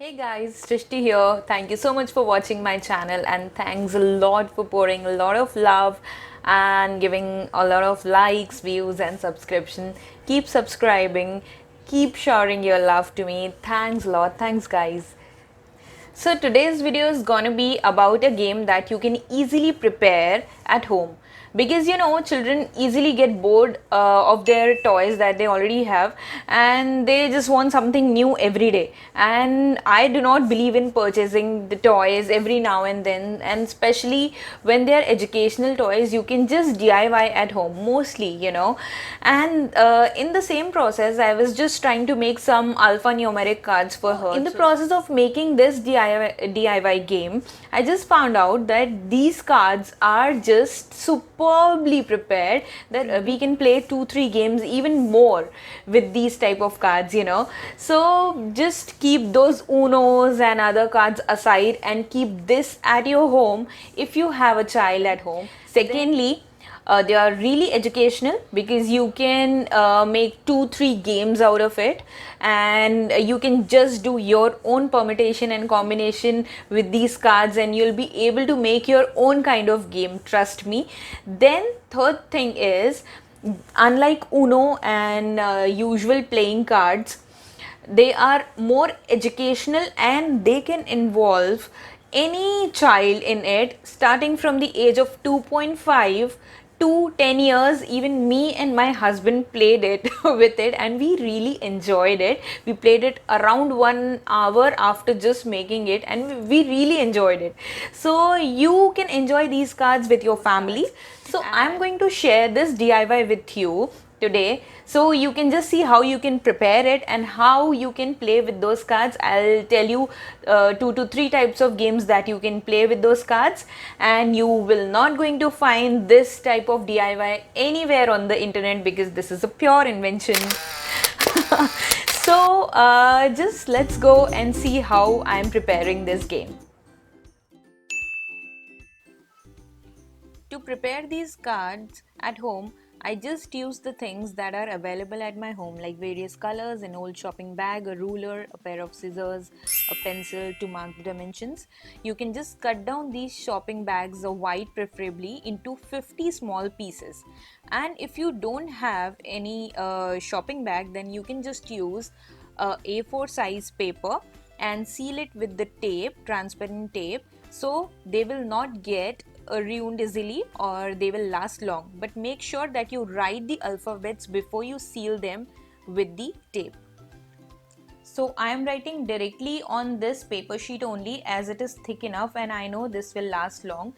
Hey guys, Srishti here. Thank you so much for watching my channel and thanks a lot for pouring a lot of love and giving a lot of likes, views and subscription. Keep subscribing, keep showering your love to me. Thanks a lot. Thanks guys. So today's video is gonna be about a game that you can easily prepare at home because children easily get bored of their toys that they already have and they just want something new every day, and I do not believe in purchasing the toys every now and then, and especially when they are educational toys you can just DIY at home mostly, and in the same process I was just trying to make some alphanumeric cards for her. In the process of making this DIY game, I just found out that these cards are just superbly prepared that we can play 2-3 games even more with these type of cards, so just keep those unos and other cards aside and keep this at your home if you have a child at home. Secondly, they are really educational because you can make 2-3 games out of it, and you can just do your own permutation and combination with these cards and you'll be able to make your own kind of game, trust me. Then third thing is, unlike Uno and usual playing cards, they are more educational and they can involve any child in it starting from the age of 2.5 to 10 years. Even me and my husband played it with it and we really enjoyed it. We played it around 1 hour after just making it and we really enjoyed it. So you can enjoy these cards with your family. So I'm going to share this DIY with you today, so you can just see how you can prepare it and how you can play with those cards. I'll tell you 2 to 3 types of games that you can play with those cards, and you will not going to find this type of DIY anywhere on the internet because this is a pure invention. So just let's go and see how I'm preparing this game. To prepare these cards at home, I just use the things that are available at my home, like various colors, an old shopping bag, a ruler, a pair of scissors, a pencil to mark the dimensions. You can just cut down these shopping bags, white preferably, into 50 small pieces. And if you don't have any shopping bag, then you can just use A4 size paper and seal it with the tape, transparent tape, so they will not get ruined easily or they will last long. But make sure that you write the alphabets before you seal them with the tape. So I am writing directly on this paper sheet only as it is thick enough and I know this will last long.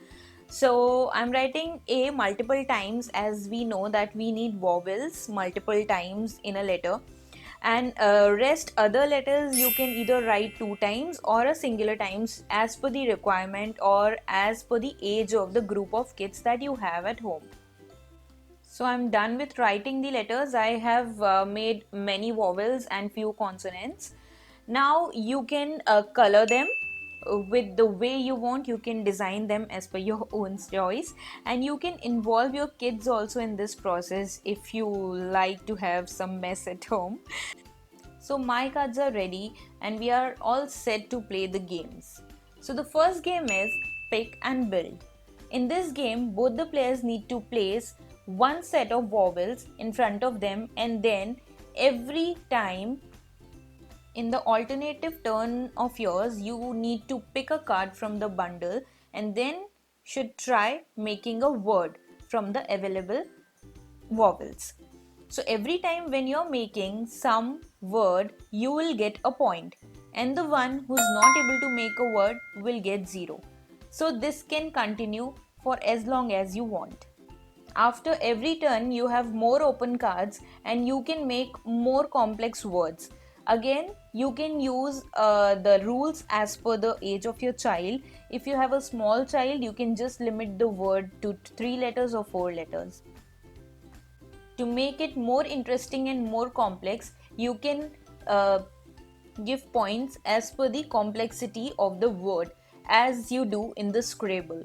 So I'm writing A multiple times, as we know that we need vowels multiple times in a letter, and rest other letters you can either write 2 times or a singular times as per the requirement or as per the age of the group of kids that you have at home. So I'm done with writing the letters. I have made many vowels and few consonants. Now you can color them with the way you want. You can design them as per your own choice, and you can involve your kids also in this process if you like to have some mess at home. So my cards are ready and we are all set to play the games. So the first game is pick and build. In this game, both the players need to place one set of vowels in front of them, and then every time in the alternative turn of yours, you need to pick a card from the bundle and then should try making a word from the available vowels. So every time when you're making some word, you will get a point, and the one who's not able to make a word will get 0. So this can continue for as long as you want. After every turn, you have more open cards and you can make more complex words. Again, you can use the rules as per the age of your child. If you have a small child, you can just limit the word to 3 letters or 4 letters. To make it more interesting and more complex, you can give points as per the complexity of the word, as you do in the Scrabble.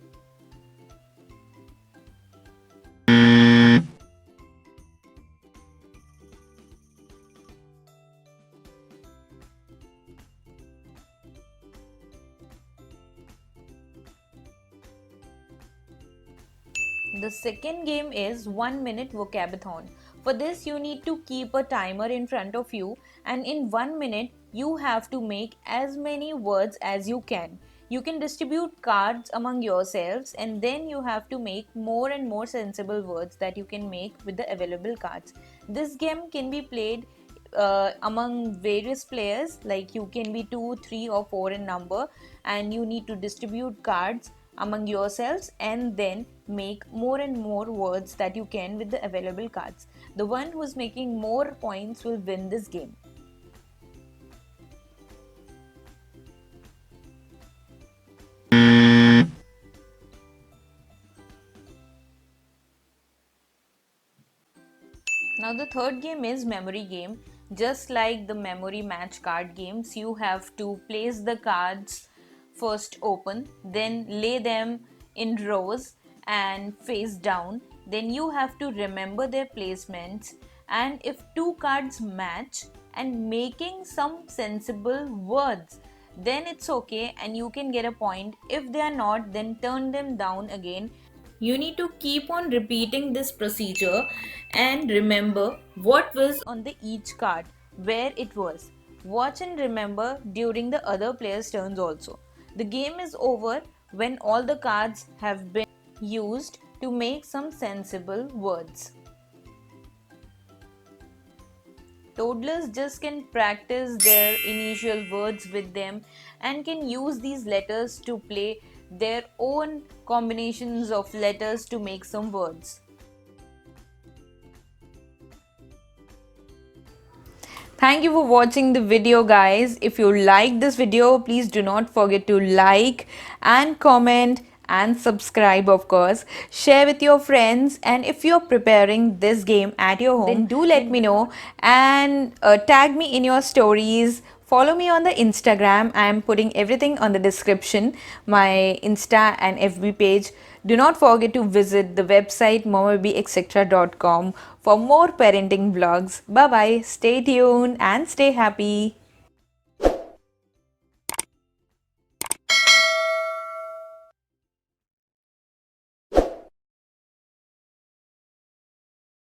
The second game is 1 minute vocabathon. For this, you need to keep a timer in front of you, and in 1 minute, you have to make as many words as you can. You can distribute cards among yourselves, and then you have to make more and more sensible words that you can make with the available cards. This game can be played among various players, like you can be 2, 3, or 4 in number, and you need to distribute cards among yourselves and then make more and more words that you can with the available cards. The one who is making more points will win this game. Now the third game is memory game. Just like the memory match card games, you have to place the cards first open, then lay them in rows and face down. Then you have to remember their placements, and if two cards match and making some sensible words, then it's okay and you can get a point. If they are not, then turn them down again. You need to keep on repeating this procedure and remember what was on the each card, where it was. Watch and remember during the other player's turns also. The game is over when all the cards have been used to make some sensible words. Toddlers just can practice their initial words with them and can use these letters to play their own combinations of letters to make some words. Thank you for watching the video, guys. If you like this video, please do not forget to like and comment and subscribe, of course. Share with your friends, and if you're preparing this game at your home, then do let me know and tag me in your stories. Follow me on the Instagram. I am putting everything on the description, my Insta and FB page. Do not forget to visit the website momababyetc.com for more parenting vlogs. Bye bye. Stay tuned and stay happy.